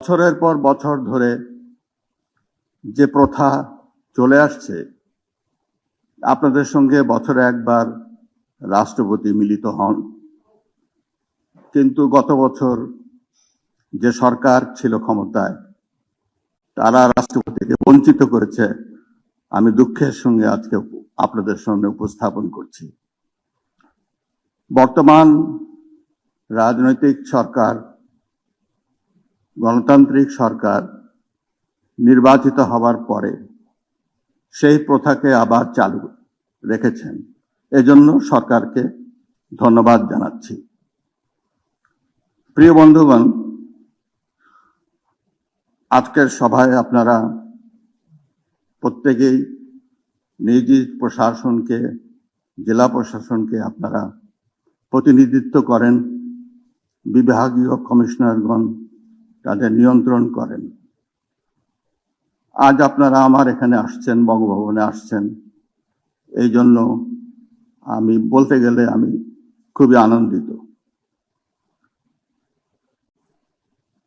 বছরের পর বছর ধরে যে প্রথা চলে আসছে, আপনাদের সঙ্গে বছরে একবার রাষ্ট্রপতি মিলিত হন, কিন্তু গত বছর যে সরকার ছিল ক্ষমতায় তারা রাষ্ট্রপতিকে বঞ্চিত করেছে। আমি দুঃখের সঙ্গে আজকে আপনাদের সামনে উপস্থাপন করছি। বর্তমান রাজনৈতিক সরকার, গণতান্ত্রিক সরকার নির্বাচিত হবার পরে সেই প্রথাকে আবার চালু রেখেছেন। এজন্য সরকারকে ধন্যবাদ জানাচ্ছি। প্রিয় বন্ধুগণ, আজকের সভায় আপনারা প্রত্যেকেই নিজ নিজ প্রশাসনকে, জেলা প্রশাসনকে আপনারা প্রতিনিধিত্ব করেন, বিভাগীয় কমিশনারগণ তাদের নিয়ন্ত্রণ করেন। আজ আপনারা আমার এখানে আসছেন, বঙ্গভবনে আসছেন, এই জন্য আমি বলতে গেলে আমি খুবই আনন্দিত।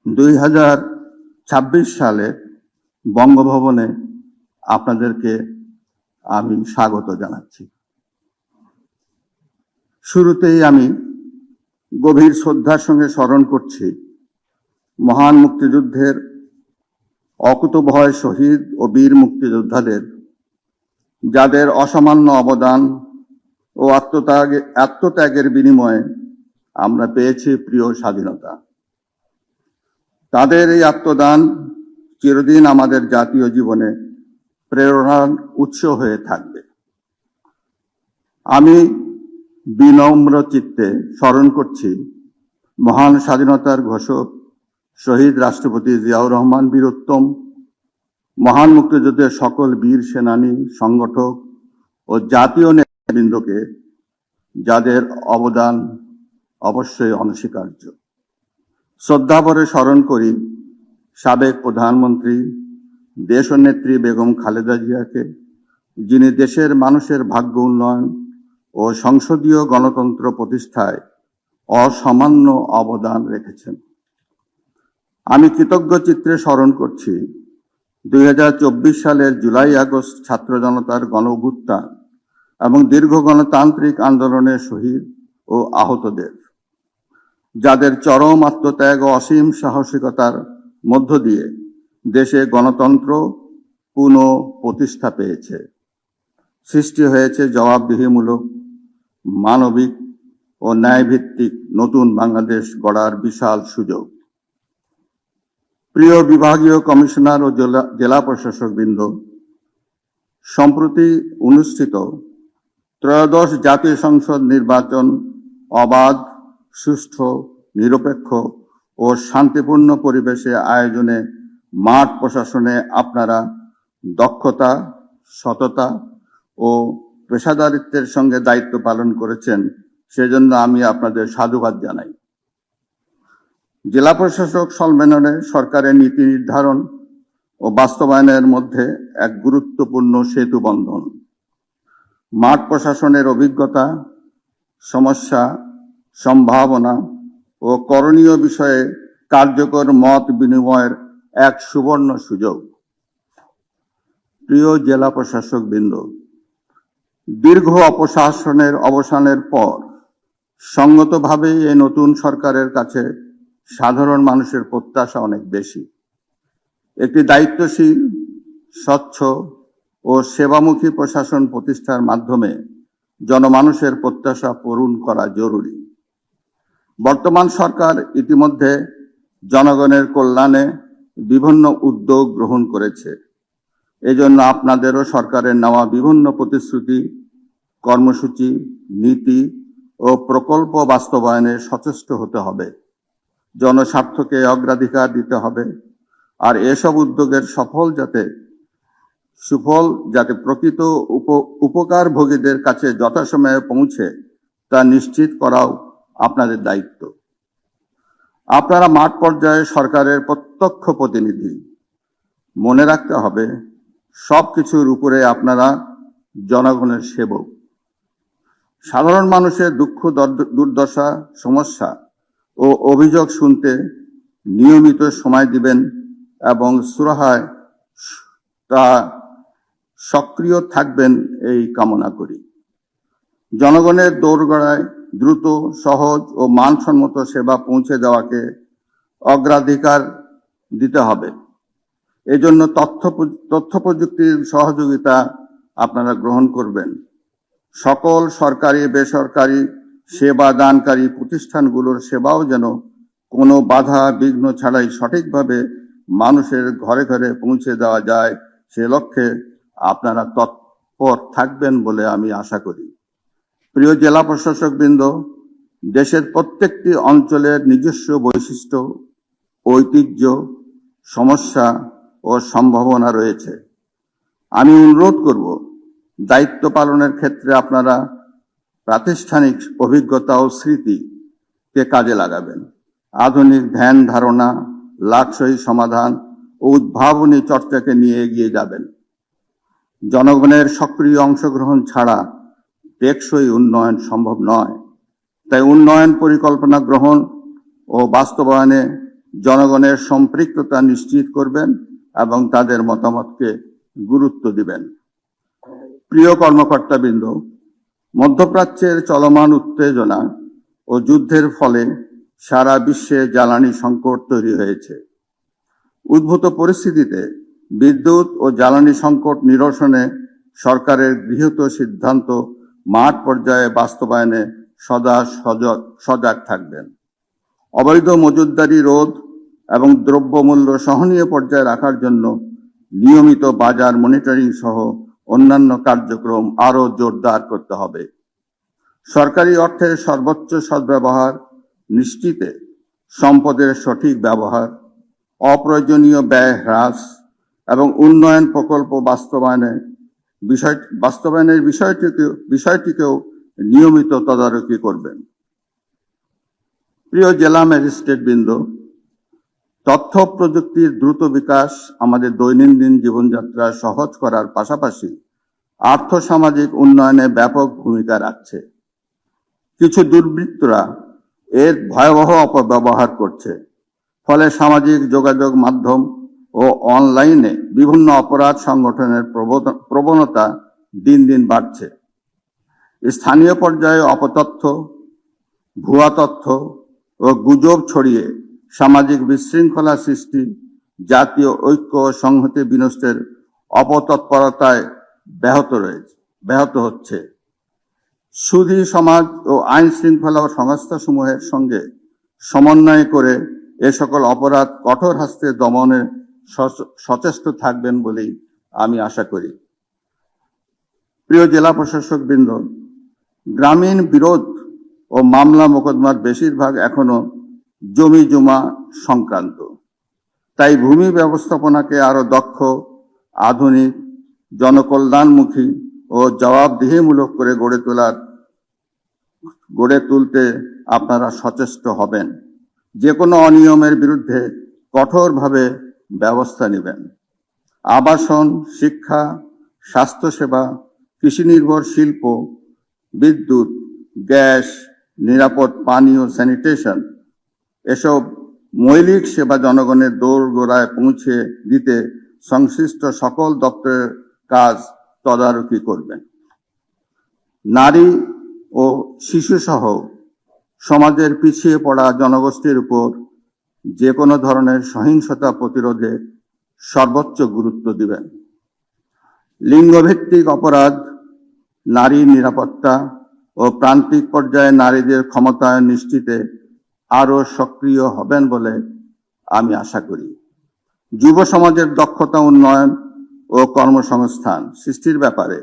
2026 সালে বঙ্গভবনে আপনাদেরকে আমি স্বাগত জানাচ্ছি। শুরুতেই আমি গভীর শ্রদ্ধার সঙ্গে স্মরণ করছি মহান মুক্তিযুদ্ধের অকুতোভয় শহীদ ও বীর মুক্তিযোদ্ধাদের, যাদের অসামান্য অবদান ও আত্মত্যাগের বিনিময়ে আমরা পেয়েছি প্রিয় স্বাধীনতা। তাদের এই আত্মদান চিরদিন আমাদের জাতীয় জীবনে প্রেরণার উৎস হয়ে থাকবে। আমি বিনম্র চিত্তে স্মরণ করছি মহান স্বাধীনতার ঘোষক শহীদ রাষ্ট্রপতি জিয়াউর রহমান বীরোত্তম, মহান মুক্তিযুদ্ধের সকল বীর সেনানী, সংগঠক ও জাতীয় নেতৃবৃন্দকে, যাদের অবদান অবশ্যই অনস্বীকার্য। শ্রদ্ধাভরে স্মরণ করি সাবেক প্রধানমন্ত্রী দেশনেত্রী বেগম খালেদা জিয়াকে, যিনি দেশের মানুষের ভাগ্য উন্নয়ন ও সংসদীয় গণতন্ত্র প্রতিষ্ঠায় অসামান্য অবদান রেখেছেন। আমি কৃতজ্ঞ চিত্রে স্মরণ করছি 2024 সালের জুলাই আগস্ট ছাত্র জনতার গণঅভ্যুত্থান এবং দীর্ঘ গণতান্ত্রিক আন্দোলনের শহীদ ও আহতদের, যাদের চরম আত্মত্যাগ ও অসীম সাহসিকতার মধ্য দিয়ে দেশে গণতন্ত্র পুনঃ প্রতিষ্ঠা পেয়েছে, সৃষ্টি হয়েছে জবাবদিহিমূলক, মানবিক ও ন্যায়ভিত্তিক নতুন বাংলাদেশ গড়ার বিশাল সুযোগ। প্রিয় বিভাগীয় কমিশনার ও জেলা প্রশাসকবৃন্দ, সম্প্রতি অনুষ্ঠিত ত্রয়োদশ জাতীয় সংসদ নির্বাচন অবাধ, সুষ্ঠু, নিরপেক্ষ ও শান্তিপূর্ণ পরিবেশে আয়োজনে মাঠ প্রশাসনে আপনারা দক্ষতা, সততা ও পেশাদারিত্বের সঙ্গে দায়িত্ব পালন করেছেন, সেজন্য আমি আপনাদের সাধুবাদ জানাই। জেলা প্রশাসক সম্মেলনে সরকারের নীতি নির্ধারণ ও বাস্তবায়নের মধ্যে এক গুরুত্বপূর্ণ সেতু বন্ধন। মাঠ প্রশাসনের অভিজ্ঞতা, সমস্যা, সম্ভাবনা ও করণীয় বিষয়ে কার্যকর মত বিনিময়ের এক সুবর্ণ সুযোগ। প্রিয় জেলা প্রশাসকবৃন্দ, দীর্ঘ অপশাসনের অবসানের পর সঙ্গতভাবেই এই নতুন সরকারের কাছে সাধারণ মানুষের প্রত্যাশা অনেক বেশি। একটি দায়িত্বশীল, স্বচ্ছ ও সেবামুখী প্রশাসন প্রতিষ্ঠার মাধ্যমে জনমানুষের প্রত্যাশা পূরণ করা জরুরি। বর্তমান সরকার ইতিমধ্যে জনগণের কল্যাণে বিভিন্ন উদ্যোগ গ্রহণ করেছে। এজন্য আপনাদেরও সরকারের নেওয়া বিভিন্ন প্রতিশ্রুতি, কর্মসূচি, নীতি ও প্রকল্প বাস্তবায়নে সচেষ্ট হতে হবে। জনস্বার্থকে অগ্রাধিকার দিতে হবে। আর এসব উদ্যোগের সুফল যাতে প্রকৃত উপকারভোগীদের কাছে যথাসময়ে পৌঁছে তা নিশ্চিত করাও আপনাদের দায়িত্ব। আপনারা মাঠ পর্যায়ে সরকারের প্রত্যক্ষ প্রতিনিধি। মনে রাখতে হবে, সবকিছুর উপরে আপনারা জনগণের সেবক। সাধারণ মানুষের দুঃখ, দুর্দশা, সমস্যা ও অভিযোগ শুনতে নিয়মিত সময় দিবেন এবং সুরাহায় তা সক্রিয় থাকবেন এই কামনা করি। জনগণের দোরগোড়ায় দ্রুত, সহজ ও মানসম্মত সেবা পৌঁছে দেওয়াকে অগ্রাধিকার দিতে হবে। এজন্য তথ্য প্রযুক্তির সহযোগিতা আপনারা গ্রহণ করবেন। সকল সরকারি বেসরকারি সেবা দানকারী প্রতিষ্ঠানগুলোর সেবাও যেন কোনো বাধা বিঘ্ন ছাড়াই সঠিকভাবে মানুষের ঘরে ঘরে পৌঁছে দেওয়া যায়, সে লক্ষ্যে আপনারা তৎপর থাকবেন বলে আমি আশা করি। প্রিয় জেলা প্রশাসকবৃন্দ, দেশের প্রত্যেকটি অঞ্চলের নিজস্ব বৈশিষ্ট্য, ঐতিহ্য, সমস্যা ও সম্ভাবনা রয়েছে। আমি অনুরোধ করব, দায়িত্ব পালনের ক্ষেত্রে আপনারা প্রাতিষ্ঠানিক অভিজ্ঞতা ও স্মৃতিকে কাজে লাগাবেন। আধুনিক ধ্যান ধারণা, লাক্সই সমাধান ও উদ্ভাবনী চর্চাকে নিয়ে এগিয়ে যাবেন। জনগণের সক্রিয় অংশগ্রহণ ছাড়া টেকসই উন্নয়ন সম্ভব নয়। তাই উন্নয়ন পরিকল্পনা গ্রহণ ও বাস্তবায়নে জনগণের সম্পৃক্ততা নিশ্চিত করবেন এবং তাদের মতামতকে গুরুত্ব দিবেন। প্রিয় কর্মকর্তাবৃন্দ, মধ্যপ্রাচ্যের চলমান উত্তেজনা ও যুদ্ধের ফলে সারা বিশ্বে জ্বালানি সংকট তৈরি হয়েছে। উদ্ভূত পরিস্থিতিতে বিদ্যুৎ ও জ্বালানি সংকট নিরসনে সরকারের গৃহীত সিদ্ধান্ত মাঠ পর্যায়ে বাস্তবায়নে সদা সজাগ থাকবেন। অবৈধ মজুতদারি রোধ এবং দ্রব্যমূল্য সহনীয় পর্যায়ে রাখার জন্য নিয়মিত বাজার মনিটরিং সহ অন্যান্য কার্যক্রম আরও জোরদার করতে হবে। সরকারি অর্থের সর্বোচ্চ সদ্ব্যবহার নিশ্চিতে সম্পদের সঠিক ব্যবহার, অপ্রয়োজনীয় ব্যয় হ্রাস এবং উন্নয়ন প্রকল্প বাস্তবায়নের বিষয়টিকেও নিয়মিত তদারকি করবেন। প্রিয় জেলা ম্যাজিস্ট্রেট বৃন্দ, তথ্য প্রযুক্তির দ্রুত বিকাশ আমাদের দৈনন্দিন জীবনযাত্রা সহজ করার পাশাপাশি আর্থসামাজিক উন্নয়নে ব্যাপক ভূমিকা রাখছে। কিছু দুর্বৃত্তরা এর ভয়াবহ অপব্যবহার করছে, ফলে সামাজিক যোগাযোগ মাধ্যম ও অনলাইনে বিভিন্ন অপরাধ সংগঠনের প্রবণতা দিন দিন বাড়ছে। স্থানীয় পর্যায়ে অপতথ্য, ভুয়া তথ্য ও গুজব ছড়িয়ে সামাজিক বিশৃঙ্খলা সৃষ্টি, জাতীয় ঐক্য ও সংহতি বিনষ্টের অপতৎপরতায় ব্যাহত হচ্ছে। সুধী সমাজ ও আইন শৃঙ্খলা সংস্থাসমূহের সঙ্গে সমন্বয় করে এ সকল অপরাধ কঠোর হস্তে দমনে সচেষ্ট থাকবেন বলেই আমি আশা করি। প্রিয় জেলা প্রশাসকবৃন্দ, গ্রামীণ বিরোধ ও মামলা মোকদ্দমার বেশিরভাগ এখনো জমি জমা সংক্রান্ত। তাই ভূমি ব্যবস্থাপনাকে আরো দক্ষ, আধুনিক, জনকল্যাণমুখী ও জবাবদিহিমূলক করে গড়ে তুলতে আপনারা সচেষ্ট হবেন। যে কোনো অনিয়মের বিরুদ্ধে কঠোরভাবে ব্যবস্থা নেবেন। আবাসন, শিক্ষা, স্বাস্থ্যসেবা, কৃষি নির্ভর শিল্প, বিদ্যুৎ, গ্যাস, নিরাপদ পানি ও স্যানিটেশন এসব মৌলিক সেবা জনগণের দোরগোড়ায় পৌঁছে দিতে সংশ্লিষ্ট সকল দপ্তরের কাজ তদারকি করবেন। নারী ও শিশুসহ সমাজের পিছিয়ে পড়া জনগোষ্ঠীর উপর যে কোনো ধরনের সহিংসতা প্রতিরোধে সর্বোচ্চ গুরুত্ব দিবেন। লিঙ্গভিত্তিক অপরাধ, নারী নিরাপত্তা ও প্রান্তিক পর্যায়ে নারীদের ক্ষমতায়ন নিশ্চিতে আরো সক্রিয় হবেন বলে আমি আশা করি। যুব সমাজের দক্ষতা উন্নয়ন ও কর্মসংস্থান সৃষ্টির ব্যাপারে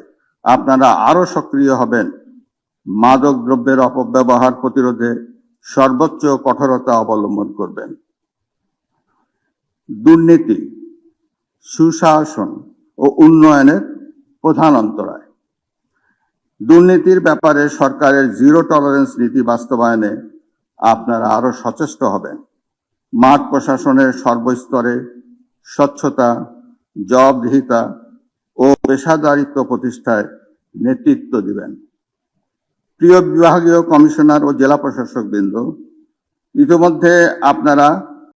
আপনারা আরো সক্রিয় হবেন। মাদক দ্রব্যের অপব্যবহার প্রতিরোধে সর্বোচ্চ কঠোরতা অবলম্বন করবেন। দুর্নীতি, সুশাসন ও উন্নয়নের প্রধান অন্তরায়। দুর্নীতির ব্যাপারে সরকারের জিরো টলারেন্স নীতি বাস্তবায়নে আপনারা আরো সচেষ্ট হবেন। মাঠ প্রশাসনের সর্বস্তরে স্বচ্ছতা, জবাবদিহিতা ও পেশাদারিত্ব প্রতিষ্ঠায় নেতৃত্ব দিবেন। প্রিয় বিভাগীয় কমিশনার ও জেলা প্রশাসকবৃন্দ, ইতিমধ্যে আপনারা